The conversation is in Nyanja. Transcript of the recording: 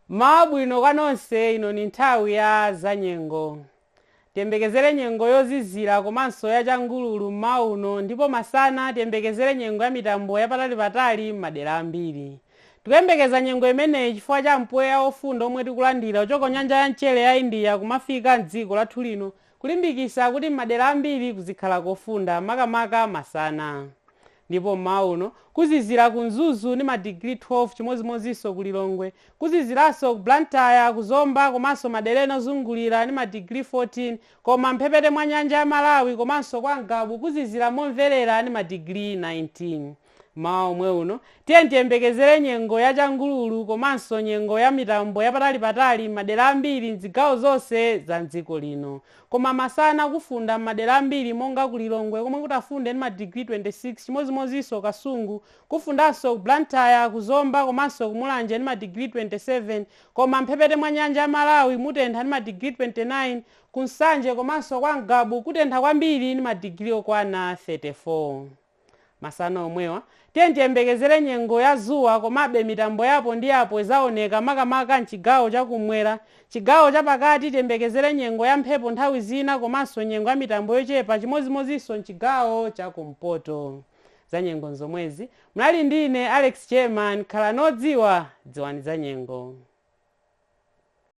Mabwino kwa nonse, ino ni nthawi ya zanyengo. Tiyembekezere nyengo yozizira komanso ya changululu m'mauno, ndipo masana tiyembekezere nyengo ya mitambo yapatali m'madera ambiri. Tikuyembekeza nyengo imeneyi chifukwa cha mpweya ofunda omwe tikulandira ochoko nyanja ya mchere ya India kumafika m'dziko lathu lino, kulimbikitsa kuti m'madera ambiri kuzikhala kofunda makamaka masana. Ndipo m'mauno kuzizira ku Mzuzu ni madigiri 12 chimozimozinso ku Lilongwe, kuziziranso ku Blantyre, ku Zomba komanso madera ena ozungulira ni madigiri 14, koma mphepete mwa nyanja ya Malawi komanso kwa Ngabu kuzizira momverera ni madigiri 19. Mawa omwe uno tiyembekezere nyengo ya changululu komanso nyengo ya mitambo yapatali madera ambiri m'zigawo zonse za mdziko lino. Koma masana kufunda madera ambiri monga ku Lilongwe komwe kutafunde ni madigiri 26 chimozimozinso Kasungu, kufundanso ku Blantyre, ku Zomba komanso ku Mulanje ni madigiri 27, koma mphepete mwa nyanja ya Malawi mutentha ni madigiri 29, ku Nsanje komanso kwa Ngabu kutentha kwambiri ni madigiri okwana 34. Masana omwewa tiyembekezere nyengo ya zuwa komabe mitambo yapo ndi yapo izaoneka makamaka m'chigawo chakumwera. Chigawo chapakati tiyembekezere nyengo ya mphepo nthawi zina komanso nyengo ya mitambo yochepa chimozimozinso m'chigawo chakumpoto. Za nyengo zomwezi munali ndine Alex Chairman, khala nodziwa dziwani za nyengo.